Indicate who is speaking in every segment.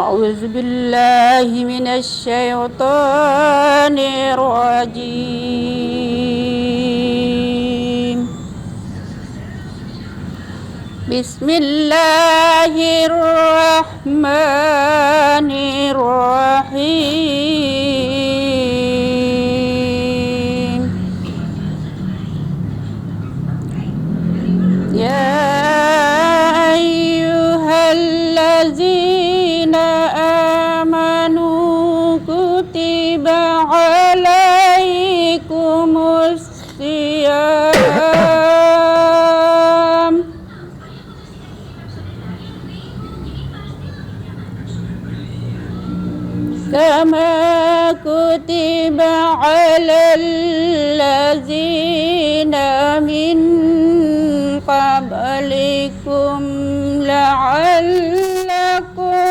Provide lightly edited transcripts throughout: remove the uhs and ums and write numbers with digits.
Speaker 1: أعوذ بالله من الشيطان الرجيم بسم الله الرحمن الرحيم يا أيها الذين آمنوا كتب عليكم الصيام كما كتب على الذين من قبلكم لعلكم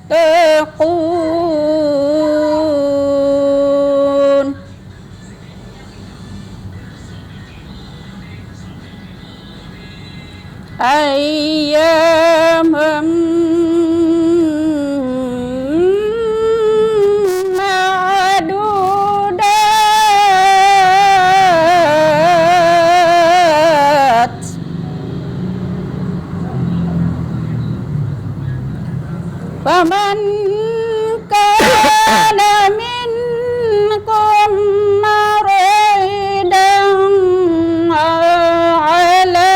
Speaker 1: تتقون أياما معدودات فمن كان منكم مريضا أو على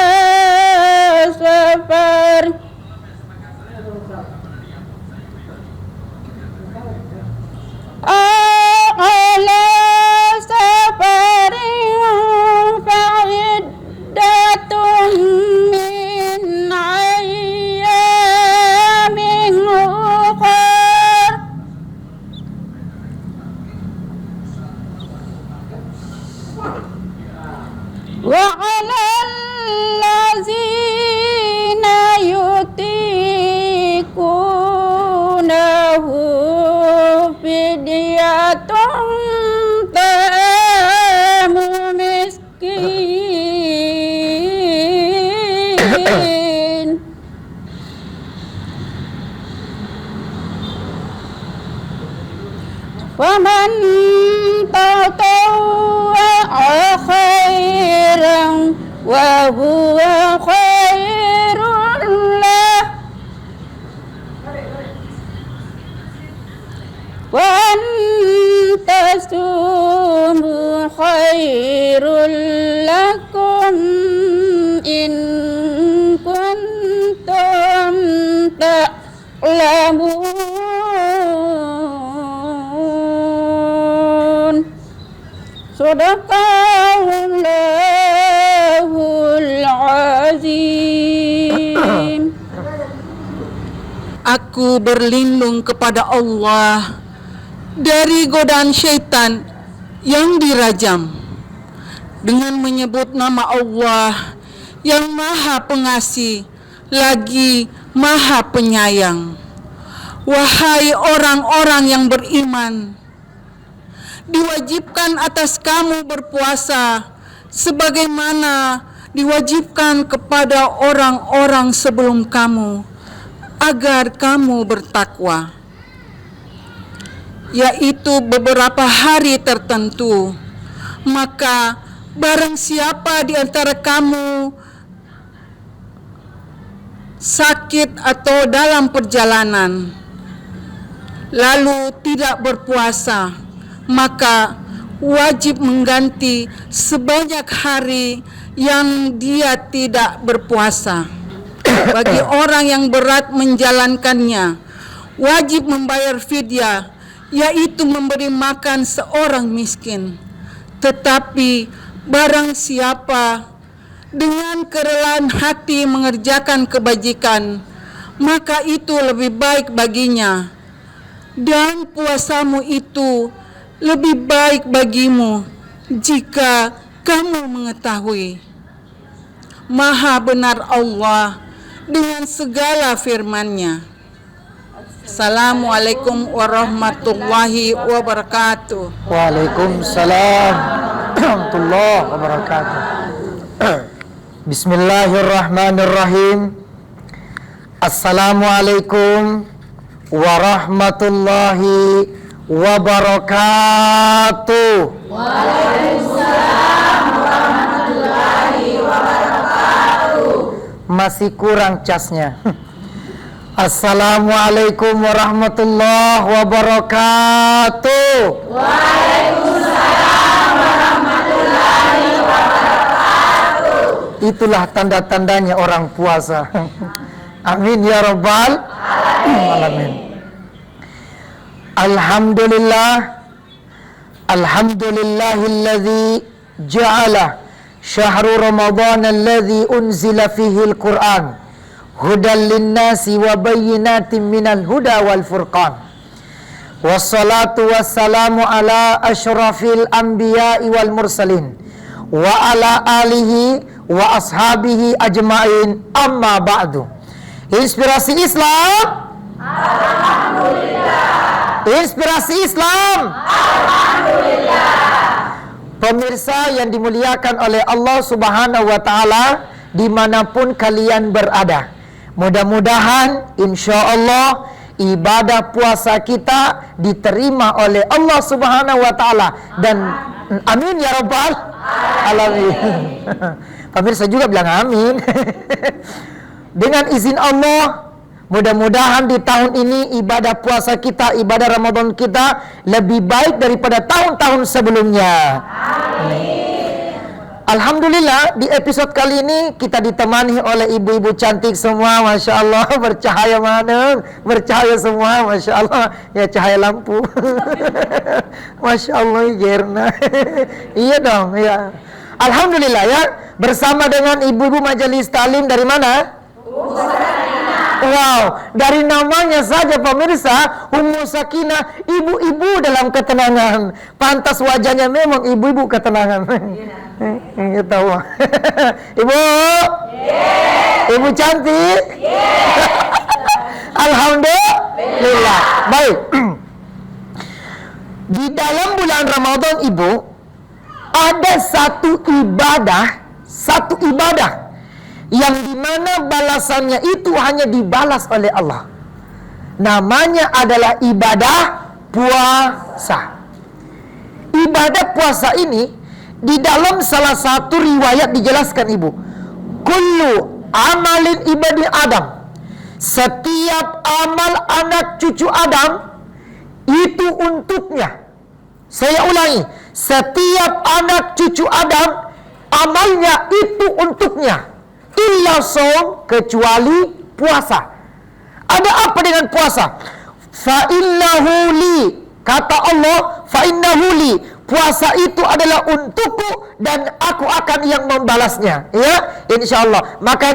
Speaker 1: سفر فعدة من أيام أخر وعلى الذين يطيقونه فدية طعام مسكين فمن تطوع خيرا وهو خير له وأن تصوموا خير لكم إن كنتم تعلمون Sadaqallahul azim.
Speaker 2: Aku berlindung kepada Allah dari godaan syaitan yang dirajam dengan menyebut nama Allah yang Maha Pengasih lagi Maha Penyayang. Wahai orang-orang yang beriman, diwajibkan atas kamu berpuasa sebagaimana diwajibkan kepada orang-orang sebelum kamu agar kamu bertakwa, yaitu beberapa hari tertentu. Maka barang siapa di antara kamu sakit atau dalam perjalanan lalu tidak berpuasa, maka wajib mengganti sebanyak hari yang dia tidak berpuasa. Bagi orang yang berat menjalankannya, wajib membayar fidyah, yaitu memberi makan seorang miskin. Tetapi barang siapa dengan kerelaan hati mengerjakan kebajikan, maka itu lebih baik baginya, dan puasamu itu lebih baik bagimu jika kamu mengetahui. Maha benar Allah dengan segala firman-Nya. Assalamualaikum warahmatullahi wabarakatuh.
Speaker 3: Waalaikumsalam warahmatullahi wabarakatuh. Bismillahirrahmanirrahim. Assalamualaikum warahmatullahi wabarakatuh.
Speaker 1: Waalaikumsalam warahmatullahi wabarakatuh.
Speaker 3: Masih kurang casnya. Assalamualaikum warahmatullahi wabarakatuh.
Speaker 1: Waalaikumsalam warahmatullahi wabarakatuh.
Speaker 3: Itulah tanda-tandanya orang puasa. Amin ya rabbal alamin. Alhamdulillahilladzi ja'ala syahru Ramadan alladzi unzila fihi al-Qur'an hudan linnasi wa bayyinatin minal huda wal furqan. Wassalatu wassalamu ala asyrafil anbiya'i wal mursalin wa ala alihi wa ashabihi ajma'in, amma ba'du. Inspirasi Islam, alhamdulillah. Inspirasi Islam, alhamdulillah. Pemirsa yang dimuliakan oleh Allah Subhanahu wa Ta'ala, dimanapun kalian berada, mudah-mudahan insya Allah ibadah puasa kita diterima oleh Allah Subhanahu wa Ta'ala, dan amin ya rabbal alamin. Pemirsa juga bilang amin. Dengan izin Allah, mudah-mudahan di tahun ini ibadah puasa kita, ibadah Ramadan kita lebih baik daripada tahun-tahun sebelumnya. Amin. Alhamdulillah, di episode kali ini kita ditemani oleh ibu-ibu cantik semua, Masya Allah. Bercahaya mana? Bercahaya semua, Masya Allah. Ya, cahaya lampu. Masya Allah, Gerna. Iya dong, ya. Alhamdulillah ya, bersama dengan ibu-ibu majelis talim dari mana? Wow, dari namanya saja pemirsa, Ummu Sakinah, ibu-ibu dalam ketenangan. Pantas wajahnya memang ibu-ibu ketenangan. Iya tahu. Ibu? Ibu cantik? Alhamdulillah. Baik. Di dalam bulan Ramadan, Ibu, ada satu ibadah yang dimana balasannya itu hanya dibalas oleh Allah. Namanya adalah ibadah puasa. Ibadah puasa ini di dalam salah satu riwayat dijelaskan, Ibu, kullu amalin ibadi Adam, setiap amal anak cucu Adam itu untuknya. Saya ulangi, setiap anak cucu Adam amalnya itu untuknya. Illa som, kecuali puasa. Ada apa dengan puasa? Fa innahu li, kata Allah, fa innahu li, puasa itu adalah untukku dan aku akan yang membalasnya, ya, insyaallah. Maka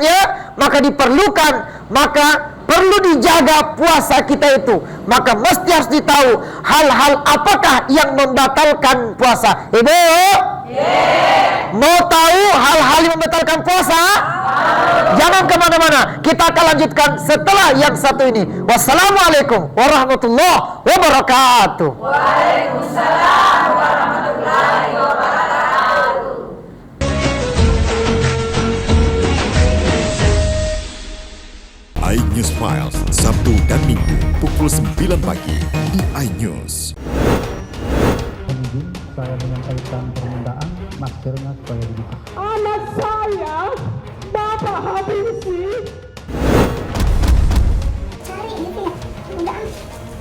Speaker 3: diperlukan, maka perlu dijaga puasa kita itu. Maka mesti harus ditahu hal-hal apakah yang membatalkan puasa. Ibu, mau tahu hal-hal yang membatalkan puasa? Jangan kemana-mana, kita akan lanjutkan setelah yang satu ini. Wassalamualaikum warahmatullahi wabarakatuh.
Speaker 1: Waalaikumsalam warahmatullahi wabarakatuh.
Speaker 4: iNews Files, Sabtu dan Minggu pukul 9 pagi di iNews.
Speaker 5: Saya menyampaikan permintaan maskernya supaya dibuka.
Speaker 6: Anak saya, Bapak habisi.
Speaker 7: Cari gitu ya, udah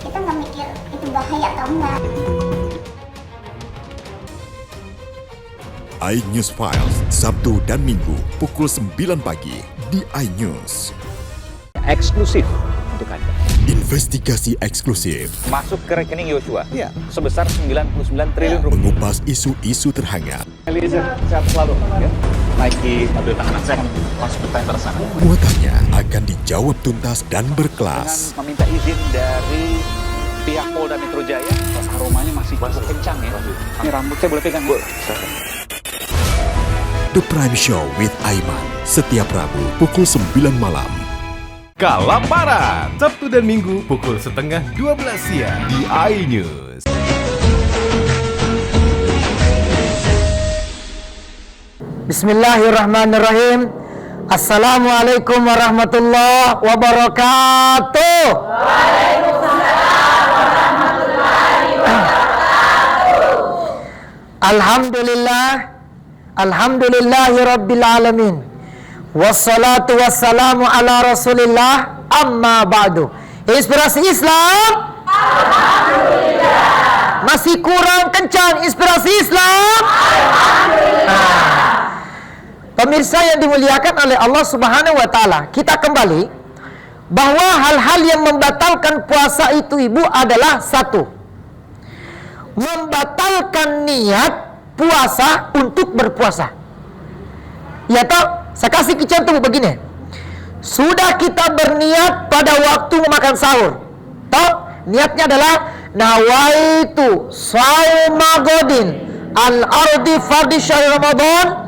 Speaker 7: kita nggak mikir itu bahaya atau enggak.
Speaker 4: iNews Files, Sabtu dan Minggu pukul 9 pagi di iNews.
Speaker 8: Eksklusif untuk Anda.
Speaker 4: Investigasi eksklusif
Speaker 8: Masuk ke rekening Yosua sebesar 99 triliun rupiah.
Speaker 4: mengupas isu-isu terhangat.
Speaker 8: Eliezer, sehat selalu ya. Naiki mobil tahanan, saya akan masuk ke kantor sana.
Speaker 4: Muatannya akan dijawab tuntas dan berkelas.
Speaker 8: Dengan meminta izin dari pihak Polda Metro Jaya, aromanya masih cukup kencang ya. Ini rambut saya boleh pegang? Boleh.
Speaker 4: The Prime Show with Aiman, setiap Rabu pukul 9 malam.
Speaker 9: Kalaparan, Sabtu dan Minggu pukul 11:30 siang di iNews.
Speaker 3: Bismillahirrahmanirrahim. Assalamualaikum warahmatullahi wabarakatuh.
Speaker 1: Waalaikumsalam
Speaker 3: Alhamdulillahi Rabbil Alamin. Wassalatu wassalamu ala Rasulillah, amma ba'du. Inspirasi Islam, alhamdulillah. Masih kurang kencang inspirasi Islam, alhamdulillah. Pemirsa yang dimuliakan oleh Allah Subhanahu wa taala, kita kembali bahwa hal-hal yang membatalkan puasa itu Ibu adalah satu, membatalkan niat puasa untuk berpuasa. Ya toh, saya kasih contoh begini. Sudah kita berniat pada waktu makan sahur. Toh, niatnya adalah nawaitu shauma godin al-ardi fardhi syahr Ramadan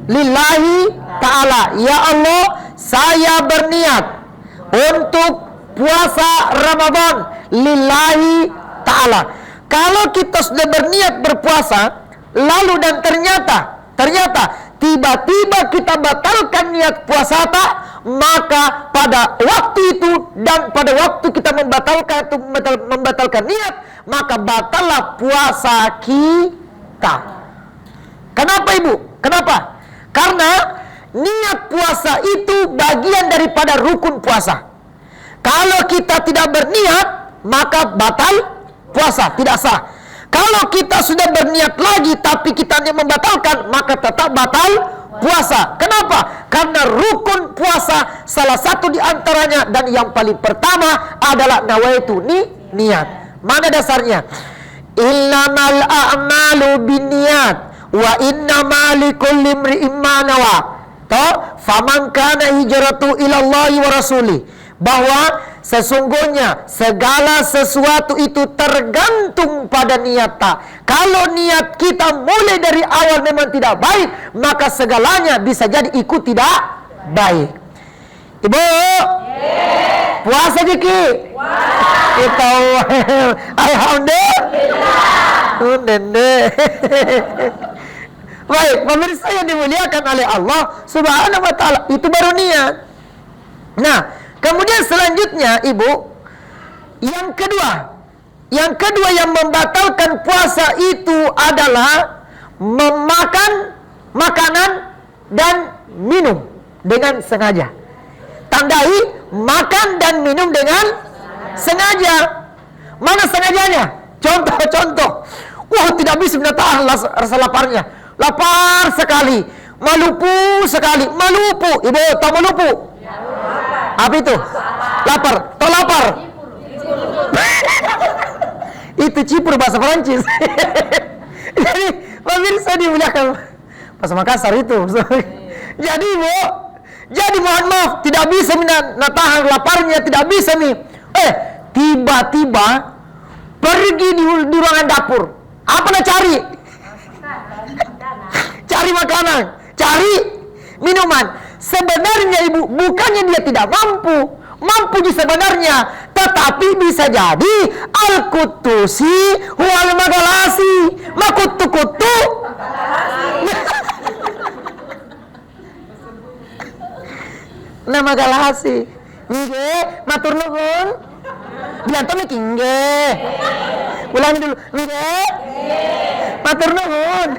Speaker 3: lillahi ta'ala. Ya Allah, saya berniat untuk puasa Ramadan lillahi ta'ala. Kalau kita sudah berniat berpuasa, lalu dan ternyata tiba-tiba kita batalkan niat puasa tak, maka pada waktu itu dan pada waktu kita membatalkan niat, maka batallah puasa kita. Kenapa Ibu? Kenapa? Karena niat puasa itu bagian daripada rukun puasa. Kalau kita tidak berniat, maka batal puasa, tidak sah. Kalau kita sudah berniat lagi tapi kita hanya membatalkan, maka tetap batal puasa. Kenapa? Karena rukun puasa salah satu di antaranya dan yang paling pertama adalah nawaitu, niat. Mana dasarnya? Innamal a'malu binniyat wa innamal likulli imri'in ma nawa. Faman kana hijratu ilallahi wa rasuli. Bahwa sesungguhnya segala sesuatu itu tergantung pada niat tak. Kalau niat kita mulai dari awal memang tidak baik, maka segalanya bisa jadi ikut tidak baik. Ibu, puasa Jiki? Kita alhamdulillah. Baik, pemirsa yang dimuliakan oleh Allah Subhanahu wa taala, itu baru niat. Nah, kemudian selanjutnya Ibu, yang kedua yang membatalkan puasa itu adalah memakan makanan dan minum dengan sengaja. Tandai makan dan minum dengan sengaja. Mana sengajanya? Contoh. Wah, tidak bisa menahan rasa laparnya. Lapar sekali, malupu sekali, malupu. Ibu tahu malupu? Apa itu? Lapar. Tahu lapar? Itu cipur bahasa Perancis. Jadi pemirsa dimuliakan, bahasa Makassar itu. Jadi Bu, jadi mohon maaf, tidak bisa menahan laparnya, tidak bisa nih. Tiba-tiba pergi di ruangan dapur. Apa nak cari? Cari makanan, cari minuman. Sebenarnya Ibu, bukannya dia tidak mampu sebenarnya, tetapi bisa jadi al-kutusi wal magalasi, makutu-kutu. Nah, magalasi. Nggih, matur nuwun. Diantar iki nggih. Ulangi dulu. Nggih. Matur nuwun.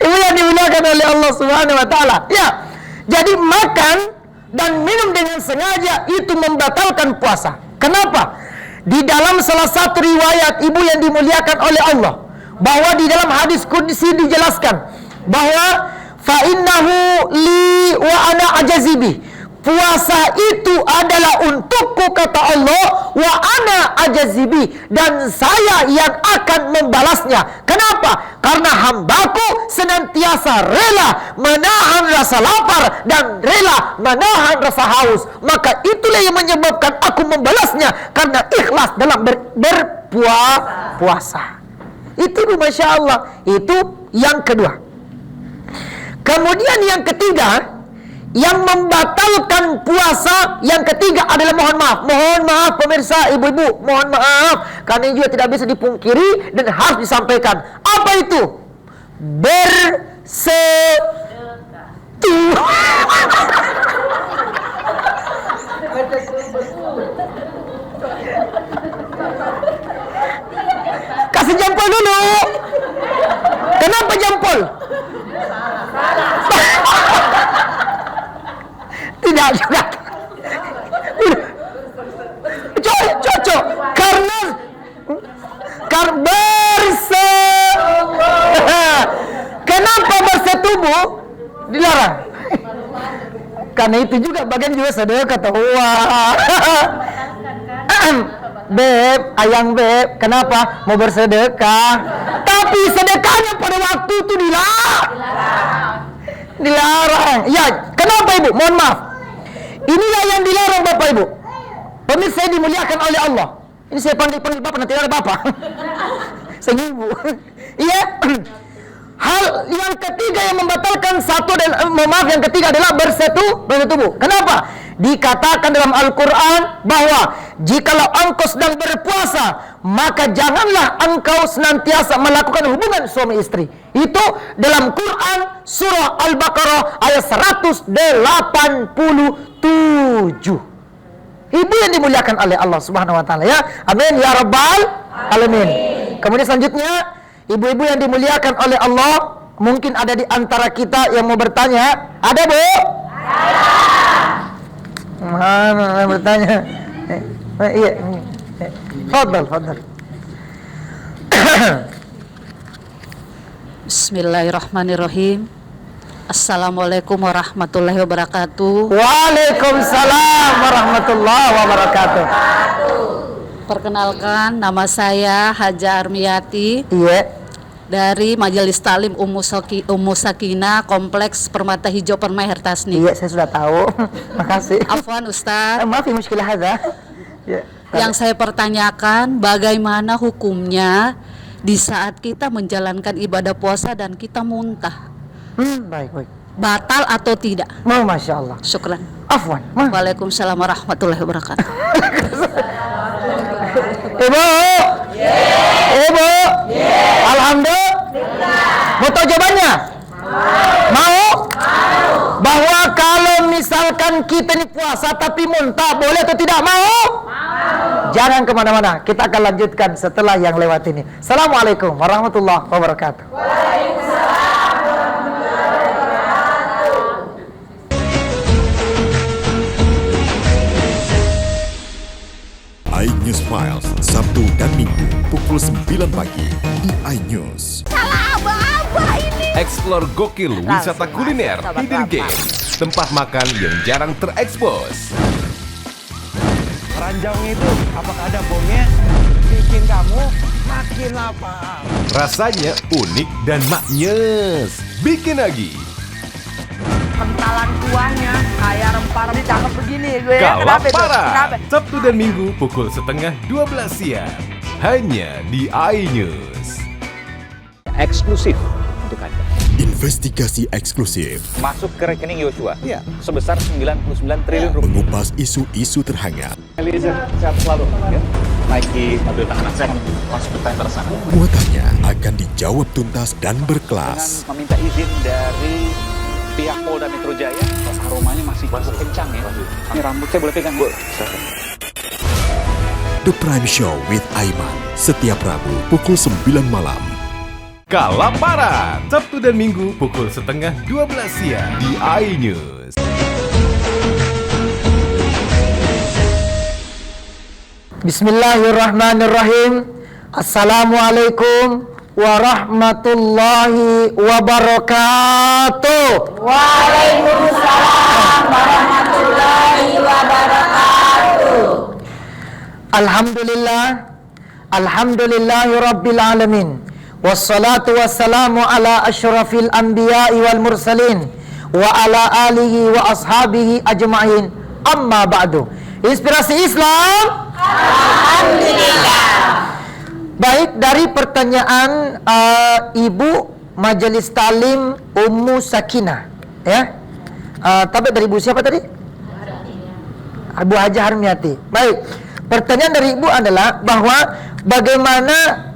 Speaker 3: Ibu yang dimuliakan oleh Allah Subhanahu wa taala. Ya. Jadi makan dan minum dengan sengaja itu membatalkan puasa. Kenapa? Di dalam salah satu riwayat Ibu yang dimuliakan oleh Allah, bahwa di dalam hadis qudsi dijelaskan bahwa fa innahu li wa ana ajazibi. Puasa itu adalah untukku, kata Allah, wa ana ajazibi, dan saya yang akan membalasnya. Kenapa? Karena hambaku senantiasa rela menahan rasa lapar dan rela menahan rasa haus. Maka itulah yang menyebabkan aku membalasnya, karena ikhlas dalam berpuasa. Itu Masya Allah. Itu yang kedua. Kemudian yang ketiga, yang membatalkan puasa yang ketiga adalah mohon maaf pemirsa, ibu-ibu, mohon maaf, karena ini juga tidak bisa dipungkiri dan harus disampaikan. Apa itu? Kasih jempol dulu. Karena itu juga bagian juga sedekah tuh. Wah. Beb, ayang beb, kenapa mau bersedekah? Tapi sedekahnya pada waktu itu dilarang. Ya, kenapa ibu? Mohon maaf. Inilah yang dilarang bapak ibu. Pemirsa saya dimuliakan oleh Allah. Ini saya panggil bapak, nanti ada bapak. Saya ibu. Iya. Hal yang ketiga yang membatalkan yang ketiga adalah bersetubuh. Kenapa? Dikatakan dalam Al-Quran bahwa jikalau engkau sedang berpuasa, maka janganlah engkau senantiasa melakukan hubungan suami istri. Itu dalam Quran surah Al-Baqarah ayat 187. Ibu yang dimuliakan oleh Allah Subhanahu wa taala, ya. Amin ya rabbal alamin. Kemudian selanjutnya, ibu-ibu yang dimuliakan oleh Allah, mungkin ada di antara kita yang mau bertanya. Ada, Bu? Mana bertanya? Iya. Fadal.
Speaker 10: Bismillahirrahmanirrahim. Assalamualaikum warahmatullahi wabarakatuh.
Speaker 3: Waalaikumsalam warahmatullahi wabarakatuh.
Speaker 10: Perkenalkan, nama saya Haja Armiyati.
Speaker 3: Iya.
Speaker 10: Dari Majelis Talim Ummu Sakinah Kompleks Permata Hijau Permai Hertasni.
Speaker 3: Iya, saya sudah tahu. Makasih.
Speaker 10: Afwan Ustaz.
Speaker 3: Maaf ya, muskilah hadza. Ya.
Speaker 10: Yang saya pertanyakan, bagaimana hukumnya di saat kita menjalankan ibadah puasa dan kita muntah?
Speaker 3: Baik.
Speaker 10: Batal atau tidak?
Speaker 3: Masya Allah.
Speaker 10: Syukran.
Speaker 3: Afwan.
Speaker 10: Waalaikumsalam warahmatullahi wabarakatuh.
Speaker 3: Ibu. Ibu. Alhamdulillah. Mau tahu jawabannya? Mau? Bahwa kalau misalkan kita ini puasa tapi muntah, boleh atau tidak? Mau? Jangan kemana-mana. Kita akan lanjutkan setelah yang lewat ini. Assalamualaikum warahmatullahi wabarakatuh.
Speaker 4: iNews Files, Sabtu dan Minggu pukul 9 pagi di iNews.
Speaker 9: Explore gokil wisata kuliner, hidden game, tempat makan yang jarang terekspos.
Speaker 8: Ranjangnya itu, apakah ada bomnya? Bikin kamu makin lapar.
Speaker 9: Rasanya unik dan maknyes. Bikin lagi.
Speaker 1: Kentalan kuahnya kayak rempah-rempah cakep begini gue.
Speaker 9: Kalaparan, Sabtu dan Minggu pukul 11:30 siang. Hanya di iNews.
Speaker 8: Eksklusif untuk Anda.
Speaker 4: Investigasi eksklusif
Speaker 8: Masuk ke rekening Yosua. Iya. Sebesar 99 triliun rupiah.
Speaker 4: mengupas isu-isu terhangat.
Speaker 8: Eliezer, sehat selalu. Ya. Naiki mobil tahanan, saya masuk ke tender sana.
Speaker 4: Muatannya akan dijawab tuntas dan berkelas.
Speaker 8: Dengan meminta izin dari pihak Polda Metro Jaya, aromanya masih kencang ya. Ini rambut saya boleh pegang, Bu?
Speaker 4: The Prime Show with Aiman, setiap Rabu pukul 9 malam.
Speaker 9: Kalaparan, Sabtu dan Minggu pukul 11:30 siang di iNews.
Speaker 3: Bismillahirrahmanirrahim. Assalamualaikum warahmatullahi wabarakatuh.
Speaker 1: Waalaikumsalam warahmatullahi wabarakatuh.
Speaker 3: Alhamdulillahi rabbil alamin. Wassalatu wassalamu ala asyrafil anbiya'i wal mursalin wa ala alihi wa ashabihi ajma'in. Amma ba'du. Inspirasi Islam.
Speaker 1: Alhamdulillah.
Speaker 3: Baik, dari pertanyaan Ibu Majelis Talim Ummu Sakinah, ya. Tapi dari Ibu siapa tadi? Ibu Haja Harmiyati. Baik, pertanyaan dari Ibu adalah bahwa bagaimana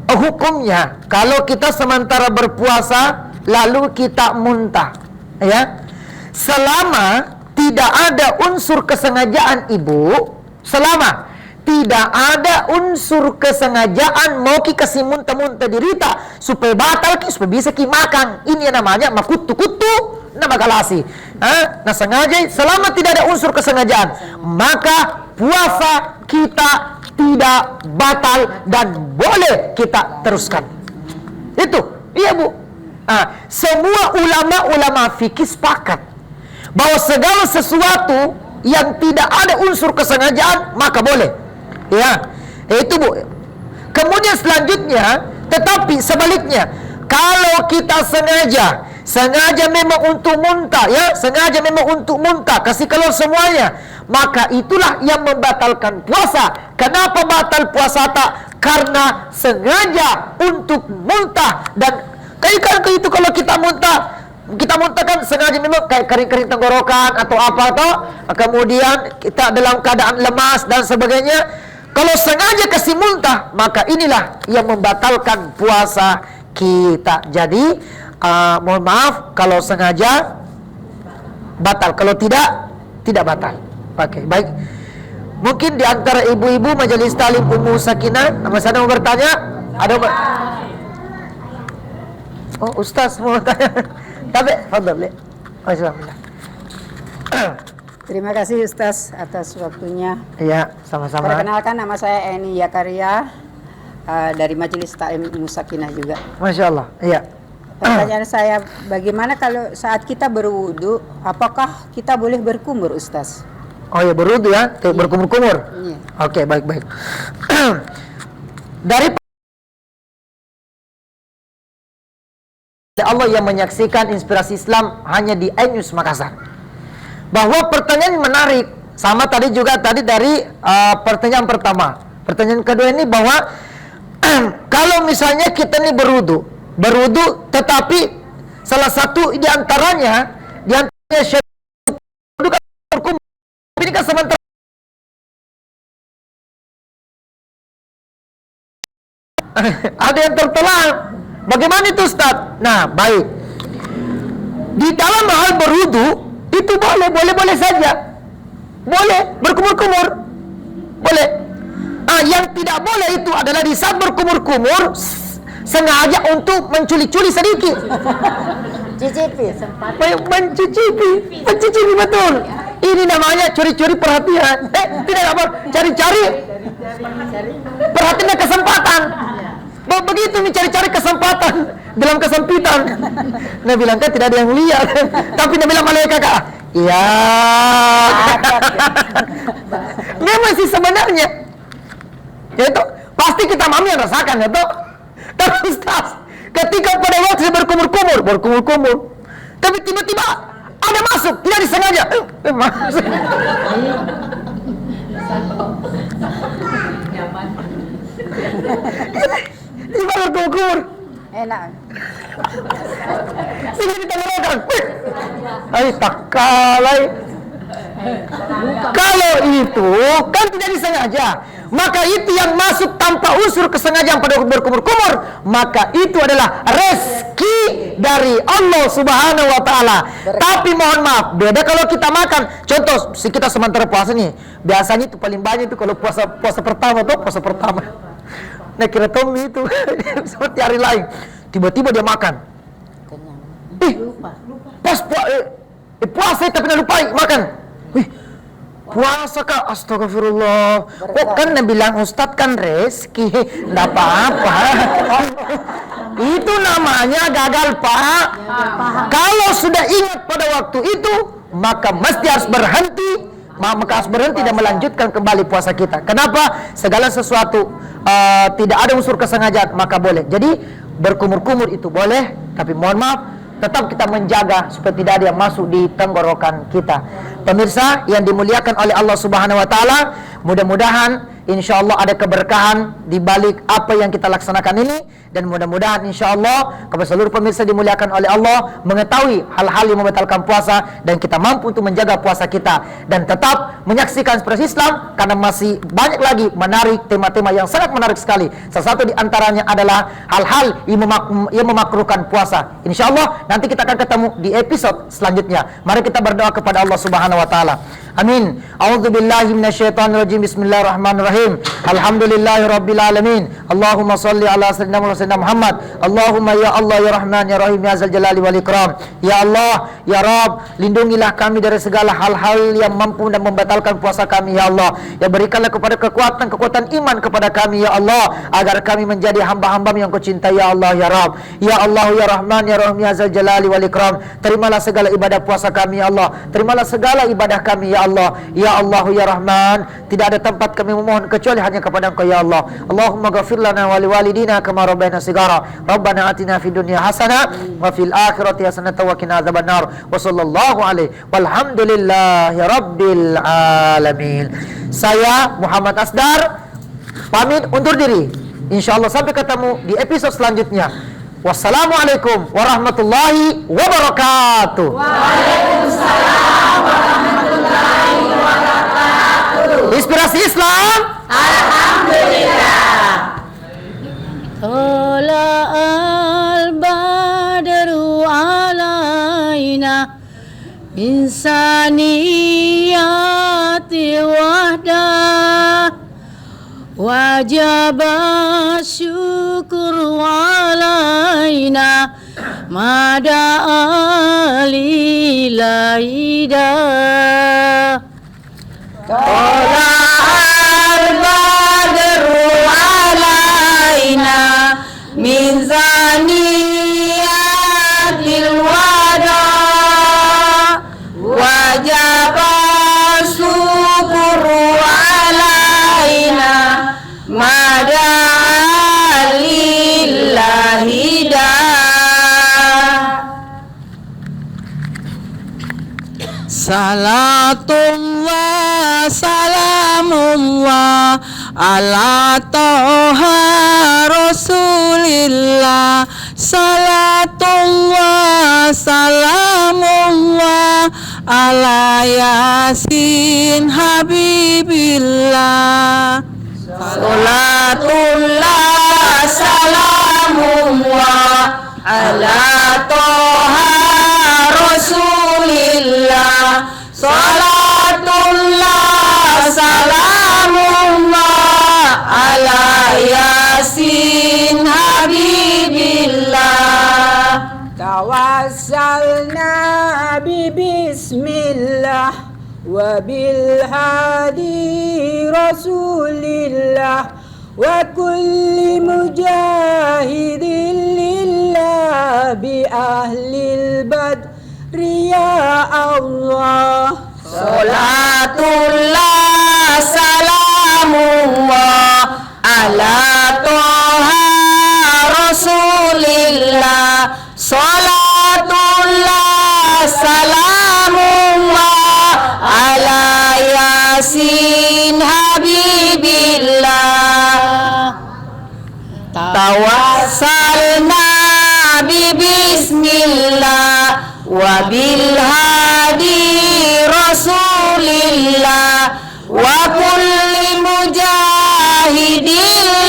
Speaker 3: hukumnya kalau kita sementara berpuasa lalu kita muntah, ya. Selama tidak ada unsur kesengajaan Ibu, selama tidak ada unsur kesengajaan mau ki kasih muntah-muntah dirita supaya batal ki supaya bisa ki makan, ini yang namanya makutu-kutu nama galasi. Nah sengaja, selama tidak ada unsur kesengajaan maka puasa kita tidak batal dan boleh kita teruskan. Itu, iya Bu. Semua ulama-ulama fikih sepakat bahwa segala sesuatu yang tidak ada unsur kesengajaan maka boleh. Ya, itu Bu. Kemudian selanjutnya, tetapi sebaliknya, kalau kita sengaja memang untuk muntah, ya, sengaja memang untuk muntah, kasih keluar semuanya, maka itulah yang membatalkan puasa. Kenapa batal puasa tak? Karena sengaja untuk muntah. Dan kayak itu kalau kita muntah kan sengaja memang kayak kering-kering tenggorokan atau apa atau kemudian kita dalam keadaan lemas dan sebagainya. Kalau sengaja kasih muntah, maka inilah yang membatalkan puasa kita. Jadi mohon maaf kalau sengaja batal, kalau tidak batal. Oke, baik. Mungkin di antara ibu-ibu Majelis Talim Ummu Sakinah, Mas Ana mau bertanya? Ada Oh, Ustaz mau tanya. Tapi, fadhal. Bismillah.
Speaker 11: Terima kasih Ustaz atas waktunya.
Speaker 3: Iya, sama-sama.
Speaker 11: Perkenalkan, nama saya Eni Yakaria dari Majelis Talim Ummu Sakinah juga.
Speaker 3: Masya Allah. Iya.
Speaker 11: Pertanyaan saya, bagaimana kalau saat kita berwudu, apakah kita boleh berkumur, Ustaz?
Speaker 3: Oh ya, berwudu ya, berkumur-kumur.
Speaker 11: Iya.
Speaker 3: Oke, baik-baik. Dari Allah yang menyaksikan inspirasi Islam hanya di iNews Makassar. Bahwa pertanyaan menarik, sama tadi juga dari pertanyaan pertama. Pertanyaan kedua ini bahwa kalau misalnya kita ini berwudu tetapi salah satu di antaranya berkumur, ini kan sementara ada yang tertelan. Bagaimana itu Ustaz? Nah, baik. Di dalam hal berwudu itu boleh saja. Boleh berkumur-kumur. Boleh. Yang tidak boleh itu adalah di saat berkumur-kumur sengaja untuk mencuri-curi sedikit. Mencicipi betul. Ini namanya curi-curi perhatian. Tidak apa, cari-cari perhatian dan kesempatan. Begitu nih, cari-cari kesempatan dalam kesempitan. Nabi bilang kan tidak ada yang lihat. Tapi Nabi bilang malaikat kak, iya. Memang sih sebenarnya itu pasti kita mami yang rasakan itu. Tapi Ustaz, ketika pada waktu saya berkumur-kumur, tapi tiba-tiba ada masuk, tidak disengaja. Masuk. Tiba berkumur.
Speaker 11: Enak.
Speaker 3: Sini ditenggorokan. Tak kalai. Kalau itu kan tidak disengaja, maka itu yang masuk tanpa unsur kesengajaan pada berkumur-kumur, maka itu adalah rezeki dari Allah Subhanahu wa Ta'ala. Tapi mohon maaf, beda kalau kita makan. Contoh, kita sementara puasa nih, biasanya itu paling banyak itu kalau puasa pertama. Nah, kira Tommy itu seperti hari lain, tiba-tiba dia makan. Pas puasa tapi tidak lupa makan. Puasa kak, astagfirullah. Kok kan bilang Ustadz kan rezeki, tidak apa-apa. Itu namanya gagal Pak. Kalau sudah ingat pada waktu itu, maka mesti harus berhenti. Maka harus berhenti dan melanjutkan kembali puasa kita. Kenapa? Segala sesuatu tidak ada unsur kesengajaan maka boleh. Jadi berkumur-kumur itu boleh, tapi mohon maaf, tetap kita menjaga supaya tidak ada yang masuk di tenggorokan kita. Pemirsa yang dimuliakan oleh Allah Subhanahu wa Ta'ala, mudah-mudahan insyaallah ada keberkahan di balik apa yang kita laksanakan ini, dan mudah-mudahan insyaallah kepada seluruh pemirsa dimuliakan oleh Allah mengetahui hal-hal yang membatalkan puasa, dan kita mampu untuk menjaga puasa kita dan tetap menyaksikan inspirasi Islam, karena masih banyak lagi menarik tema-tema yang sangat menarik sekali. Salah satu di antaranya adalah hal-hal yang memakruhkan puasa. Insyaallah nanti kita akan ketemu di episode selanjutnya. Mari kita berdoa kepada Allah Subhanahu wa Ta'ala. Amin. A'udzubillahi minasyaitonirrajim. Bismillahirrahmanirrahim. Alhamdulillahirabbil alamin. Allahumma shalli ala sayyidina Sayyidina Muhammad. Allahumma ya Allah ya Rahman ya Rahim ya Zal Jalali wal Ikram. Ya Allah, ya Rabb, lindungilah kami dari segala hal-hal yang mampu dan membatalkan puasa kami ya Allah. Ya berikanlah kepada kekuatan iman kepada kami ya Allah, agar kami menjadi hamba-hamba yang Kau cintai ya Allah ya Rabb. Ya Allah ya Rahman ya Rahim ya Zal Jalali wal Ikram. Terimalah segala ibadah puasa kami ya Allah. Terimalah segala ibadah kami ya Allah. Ya Allah ya Rahman, tidak ada tempat kami memohon kecuali hanya kepada Engkau ya Allah. Allahumma ghafir lana wa liwalidina kama rabbayana sigara. Rabbana atina fid dunya hasanah wa fil akhirati hasanah wa qina adzabannar. Wa sallallahu alaihi walhamdulillahi rabbil alamin. Saya Muhammad Asdar pamit undur diri. Insyaallah sampai ketemu di episode selanjutnya. Wassalamualaikum warahmatullahi wabarakatuh.
Speaker 1: Waalaikumsalam warahmatullahi wabarakatuh.
Speaker 3: Inspirasi Islam.
Speaker 1: Alhamdulillah.
Speaker 10: Tola al-badru alaina insaniyati wahdah wajib syukur alaina mada alilaida
Speaker 1: Tola al-badru alaina min zaniyatil wada wajaba syukru alaina mada lillahi da.
Speaker 2: Salatullah salamullah ala toha rasulillah. Salatullah salamullah ala yasin habibillah.
Speaker 1: Salatullah salamullah ala toha rasulillah. Salatullah salamullah ala yasin habibillah.
Speaker 11: Tawassalna bi bismillah wa bil hadi rasulillah wa kulli mujahidin lillah bi ahlil badri ya Allah.
Speaker 1: Salatullah salamullah ala toha rasulillah. Salatullah salamullah ala yasin habibillah. Tawassalna bi bismillah wa bil hadi rasulillah wa kulli mujahidin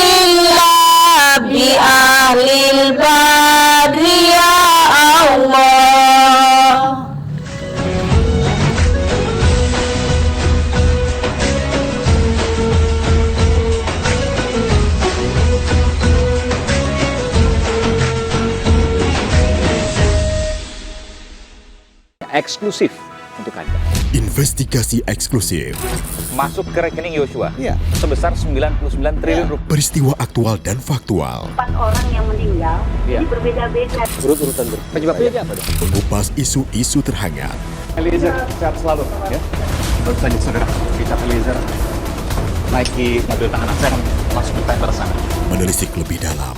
Speaker 1: lillah bi ahlil badri ya Allah.
Speaker 8: Eksklusif untuk Anda.
Speaker 4: Investigasi eksklusif.
Speaker 8: Masuk ke rekening Yosua sebesar 99 triliun rupiah.
Speaker 4: Peristiwa aktual dan faktual.
Speaker 7: 4 orang yang meninggal, ini berbeda-beda.
Speaker 8: Urut-urutan penyebabnya apa dong?
Speaker 4: Mengupas isu-isu terhangat.
Speaker 8: Eliezer sehat selalu ya. Baru saja saudara, kita Eliezer naiki mobil tahanan. Saya akan masuk ke tender sana.
Speaker 4: Menelisik lebih dalam.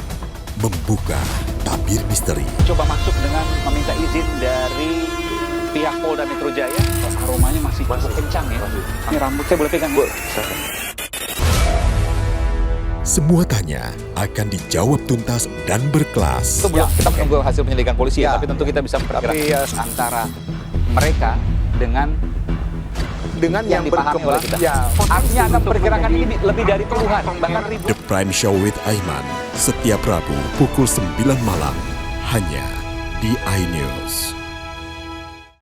Speaker 4: Membuka tabir misteri.
Speaker 8: Coba masuk dengan meminta izin dari pihak Polda Metro Jaya. Aromanya masih kencang ya. Ini rambut saya boleh pegang?
Speaker 4: Semua tanya akan dijawab tuntas dan berkelas.
Speaker 8: Itu belum kita menunggu hasil penyelidikan polisi ya, tapi tentu kita bisa memperkirakan antara mereka dengan yang dipahami oleh kita. Artinya akan perkirakan ini lebih dari puluhan, bahkan ribu.
Speaker 4: The Prime Show with Aiman, setiap Rabu pukul 9 malam, hanya di iNews.